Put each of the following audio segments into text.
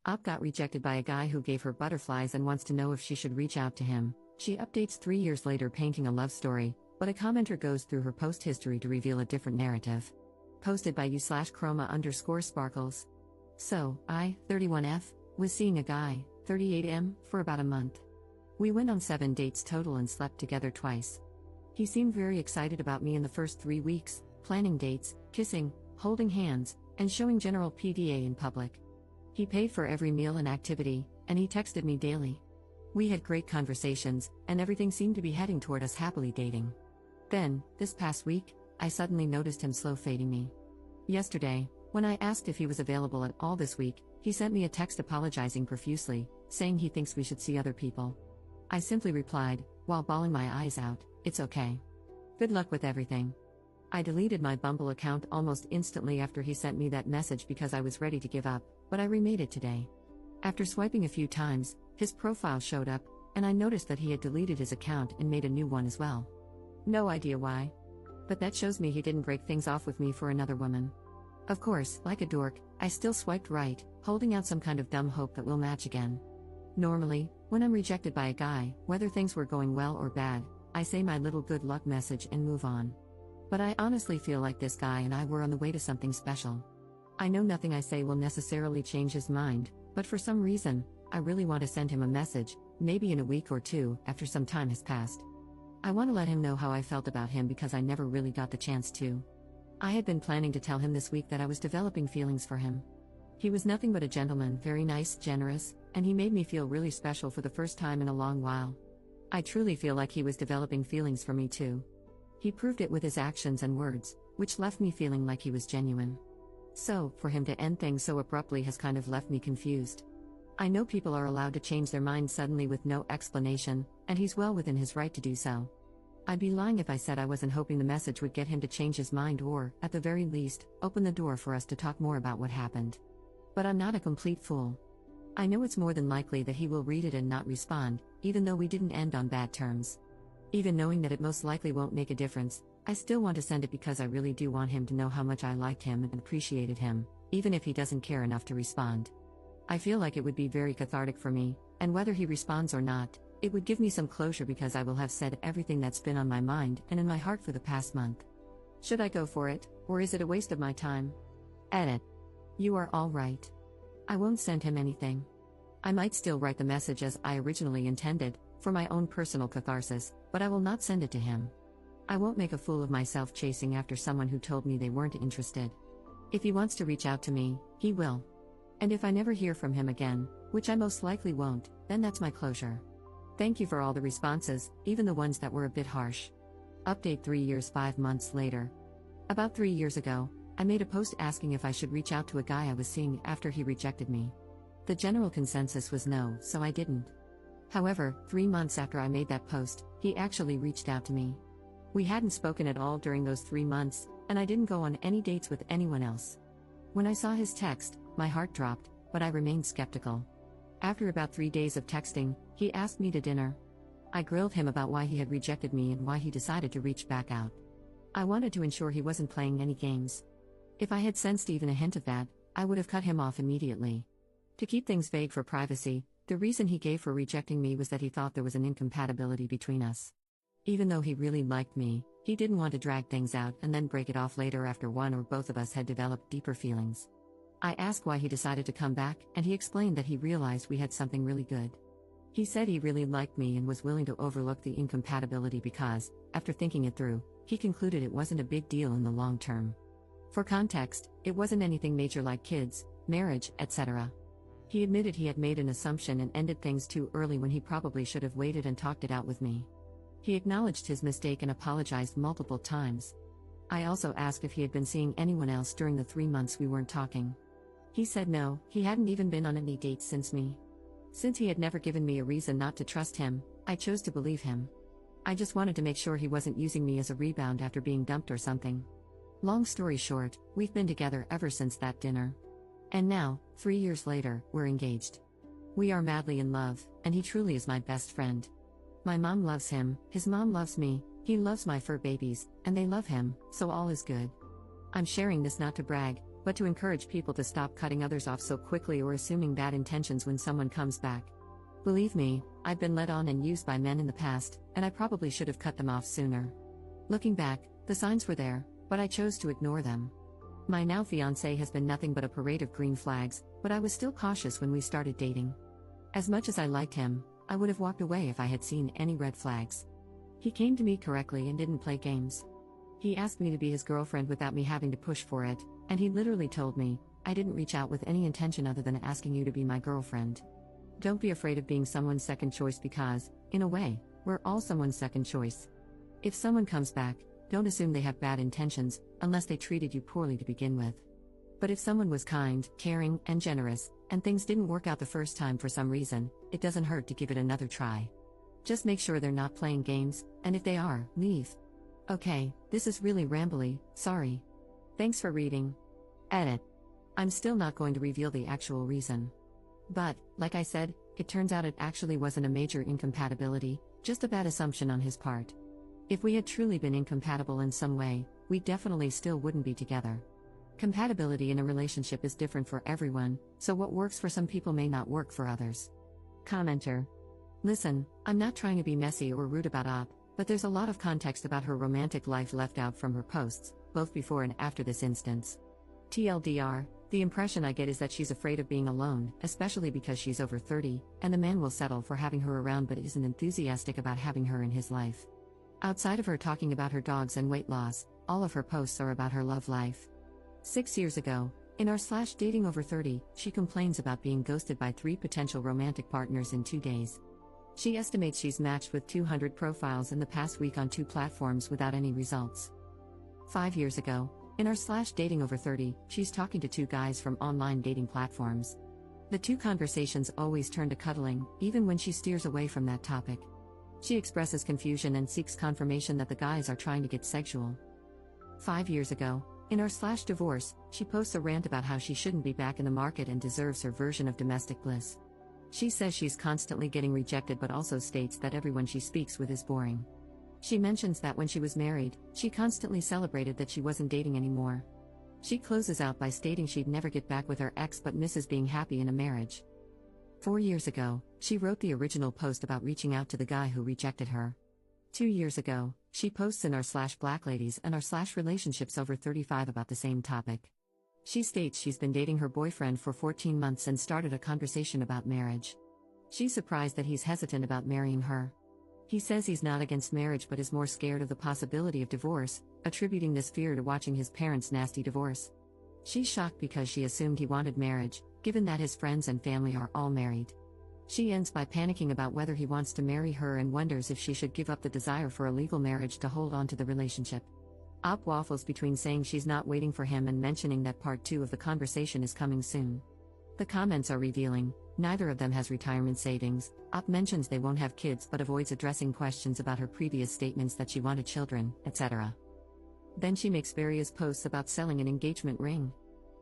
Op got rejected by a guy who gave her butterflies and wants to know if she should reach out to him. She updates 3 years later painting a love story, but a commenter goes through her post history to reveal a different narrative. Posted by u/chroma_sparkles. So, I, 31F, was seeing a guy, 38M, for about a month. We went on 7 dates total and slept together twice. He seemed very excited about me in the first 3 weeks, planning dates, kissing, holding hands, and showing general PDA in public. He paid for every meal and activity, and he texted me daily. We had great conversations, and everything seemed to be heading toward us happily dating. Then, this past week, I suddenly noticed him slow fading me. Yesterday, when I asked if he was available at all this week, he sent me a text apologizing profusely, saying he thinks we should see other people. I simply replied, while bawling my eyes out, "It's okay. Good luck with everything." I deleted my Bumble account almost instantly after he sent me that message because I was ready to give up, but I remade it today. After swiping a few times, his profile showed up, and I noticed that he had deleted his account and made a new one as well. No idea why. But that shows me he didn't break things off with me for another woman. Of course, like a dork, I still swiped right, holding out some kind of dumb hope that we'll match again. Normally, when I'm rejected by a guy, whether things were going well or bad, I say my little good luck message and move on. But I honestly feel like this guy and I were on the way to something special. I know nothing I say will necessarily change his mind, but for some reason, I really want to send him a message, maybe in a week or two, after some time has passed. I want to let him know how I felt about him because I never really got the chance to. I had been planning to tell him this week that I was developing feelings for him. He was nothing but a gentleman, very nice, generous, and he made me feel really special for the first time in a long while. I truly feel like he was developing feelings for me too. He proved it with his actions and words, which left me feeling like he was genuine. So, for him to end things so abruptly has kind of left me confused. I know people are allowed to change their minds suddenly with no explanation, and he's well within his right to do so. I'd be lying if I said I wasn't hoping the message would get him to change his mind or, at the very least, open the door for us to talk more about what happened. But I'm not a complete fool. I know it's more than likely that he will read it and not respond, even though we didn't end on bad terms. Even knowing that it most likely won't make a difference, I still want to send it because I really do want him to know how much I liked him and appreciated him, even if he doesn't care enough to respond. I feel like it would be very cathartic for me, and whether he responds or not, it would give me some closure because I will have said everything that's been on my mind and in my heart for the past month. Should I go for it, or is it a waste of my time? Edit. You are all right. I won't send him anything. I might still write the message as I originally intended, for my own personal catharsis, but I will not send it to him. I won't make a fool of myself chasing after someone who told me they weren't interested. If he wants to reach out to me, he will. And if I never hear from him again, which I most likely won't, then that's my closure. Thank you for all the responses, even the ones that were a bit harsh. Update 3 years 5 months later. About 3 years ago, I made a post asking if I should reach out to a guy I was seeing after he rejected me. The general consensus was no, so I didn't. However, 3 months after I made that post, he actually reached out to me. We hadn't spoken at all during those 3 months, and I didn't go on any dates with anyone else. When I saw his text, my heart dropped, but I remained skeptical. After about 3 days of texting, he asked me to dinner. I grilled him about why he had rejected me and why he decided to reach back out. I wanted to ensure he wasn't playing any games. If I had sensed even a hint of that, I would have cut him off immediately. To keep things vague for privacy, the reason he gave for rejecting me was that he thought there was an incompatibility between us. Even though he really liked me, he didn't want to drag things out and then break it off later after one or both of us had developed deeper feelings. I asked why he decided to come back, and he explained that he realized we had something really good. He said he really liked me and was willing to overlook the incompatibility because, after thinking it through, he concluded it wasn't a big deal in the long term. For context, it wasn't anything major like kids, marriage, etc. He admitted he had made an assumption and ended things too early when he probably should have waited and talked it out with me. He acknowledged his mistake and apologized multiple times. I also asked if he had been seeing anyone else during the 3 months we weren't talking. He said no, he hadn't even been on any dates since me. Since he had never given me a reason not to trust him, I chose to believe him. I just wanted to make sure he wasn't using me as a rebound after being dumped or something. Long story short, we've been together ever since that dinner. And now, 3 years later, we're engaged. We are madly in love, and he truly is my best friend. My mom loves him, his mom loves me, he loves my fur babies, and they love him, so all is good. I'm sharing this not to brag, but to encourage people to stop cutting others off so quickly or assuming bad intentions when someone comes back. Believe me, I've been led on and used by men in the past, and I probably should have cut them off sooner. Looking back, the signs were there, but I chose to ignore them. My now fiancé has been nothing but a parade of green flags, but I was still cautious when we started dating. As much as I liked him, I would have walked away if I had seen any red flags. He came to me correctly and didn't play games. He asked me to be his girlfriend without me having to push for it, and he literally told me, "I didn't reach out with any intention other than asking you to be my girlfriend." Don't be afraid of being someone's second choice because, in a way, we're all someone's second choice. If someone comes back, don't assume they have bad intentions, unless they treated you poorly to begin with. But if someone was kind, caring, and generous, and things didn't work out the first time for some reason, it doesn't hurt to give it another try. Just make sure they're not playing games, and if they are, leave. Okay, this is really rambly, sorry. Thanks for reading. Edit. I'm still not going to reveal the actual reason. But, like I said, it turns out it actually wasn't a major incompatibility, just a bad assumption on his part. If we had truly been incompatible in some way, we definitely still wouldn't be together. Compatibility in a relationship is different for everyone, so what works for some people may not work for others. Commenter. Listen, I'm not trying to be messy or rude about Op, but there's a lot of context about her romantic life left out from her posts, both before and after this instance. TLDR, the impression I get is that she's afraid of being alone, especially because she's over 30, and the man will settle for having her around but isn't enthusiastic about having her in his life. Outside of her talking about her dogs and weight loss, all of her posts are about her love life. 6 years ago, in our /dating over 30, she complains about being ghosted by 3 potential romantic partners in 2 days. She estimates she's matched with 200 profiles in the past week on 2 platforms without any results. 5 years ago, in our /dating over 30, she's talking to 2 guys from online dating platforms. The 2 conversations always turn to cuddling, even when she steers away from that topic. She expresses confusion and seeks confirmation that the guys are trying to get sexual. 5 years ago, in our /divorce, she posts a rant about how she shouldn't be back in the market and deserves her version of domestic bliss. She says she's constantly getting rejected but also states that everyone she speaks with is boring. She mentions that when she was married, she constantly celebrated that she wasn't dating anymore. She closes out by stating she'd never get back with her ex but misses being happy in a marriage. 4 years ago, she wrote the original post about reaching out to the guy who rejected her. 2 years ago, she posts in our /Black Ladies and our /Relationships over 35 about the same topic. She states she's been dating her boyfriend for 14 months and started a conversation about marriage. She's surprised that he's hesitant about marrying her. He says he's not against marriage but is more scared of the possibility of divorce, attributing this fear to watching his parents' nasty divorce. She's shocked because she assumed he wanted marriage, given that his friends and family are all married. She ends by panicking about whether he wants to marry her and wonders if she should give up the desire for a legal marriage to hold on to the relationship. Op waffles between saying she's not waiting for him and mentioning that part 2 of the conversation is coming soon. The comments are revealing, neither of them has retirement savings. Op mentions they won't have kids but avoids addressing questions about her previous statements that she wanted children, etc. Then she makes various posts about selling an engagement ring.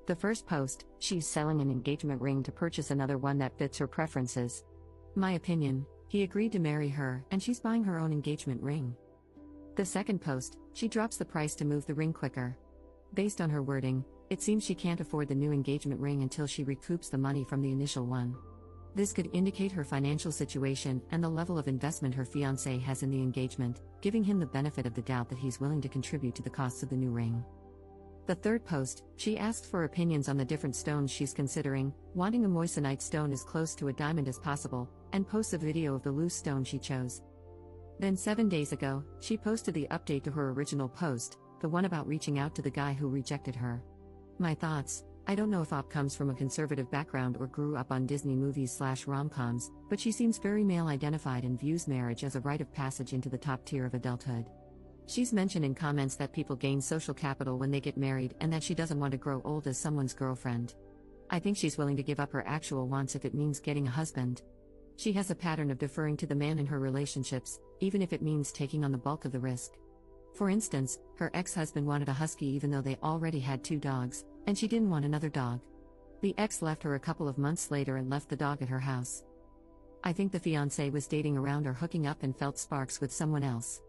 The first post, she's selling an engagement ring to purchase another one that fits her preferences. My opinion, he agreed to marry her and she's buying her own engagement ring. The second post, she drops the price to move the ring quicker. Based on her wording, it seems she can't afford the new engagement ring until she recoups the money from the initial one. This could indicate her financial situation and the level of investment her fiancé has in the engagement, giving him the benefit of the doubt that he's willing to contribute to the costs of the new ring. The third post, she asked for opinions on the different stones she's considering, wanting a moissanite stone as close to a diamond as possible, and posts a video of the loose stone she chose. Then 7 days ago, she posted the update to her original post, the one about reaching out to the guy who rejected her. My thoughts: I don't know if Op comes from a conservative background or grew up on Disney movies /rom-coms, but she seems very male-identified and views marriage as a rite of passage into the top tier of adulthood. She's mentioned in comments that people gain social capital when they get married and that she doesn't want to grow old as someone's girlfriend. I think she's willing to give up her actual wants if it means getting a husband. She has a pattern of deferring to the man in her relationships, even if it means taking on the bulk of the risk. For instance, her ex-husband wanted a husky even though they already had 2 dogs, and she didn't want another dog. The ex left her a couple of months later and left the dog at her house. I think the fiancé was dating around or hooking up and felt sparks with someone else.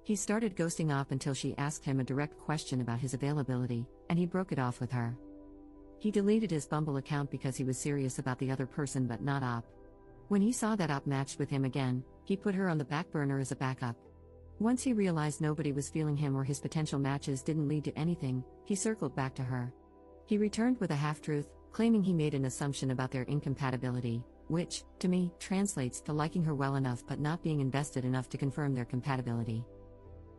He started ghosting Op until she asked him a direct question about his availability, and he broke it off with her. He deleted his Bumble account because he was serious about the other person but not Op. When he saw that Op matched with him again, he put her on the back burner as a backup. Once he realized nobody was feeling him or his potential matches didn't lead to anything, he circled back to her. He returned with a half-truth, claiming he made an assumption about their incompatibility, which, to me, translates to liking her well enough but not being invested enough to confirm their compatibility.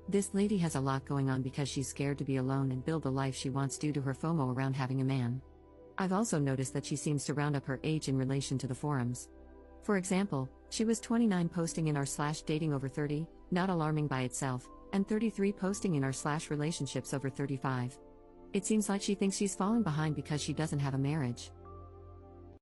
This lady has a lot going on because she's scared to be alone and build the life she wants due to her FOMO around having a man. I've also noticed that she seems to round up her age in relation to the forums. For example, she was 29 posting in r/dating over 30, not alarming by itself, and 33 posting in r/relationships over 35. It seems like she thinks she's falling behind because she doesn't have a marriage.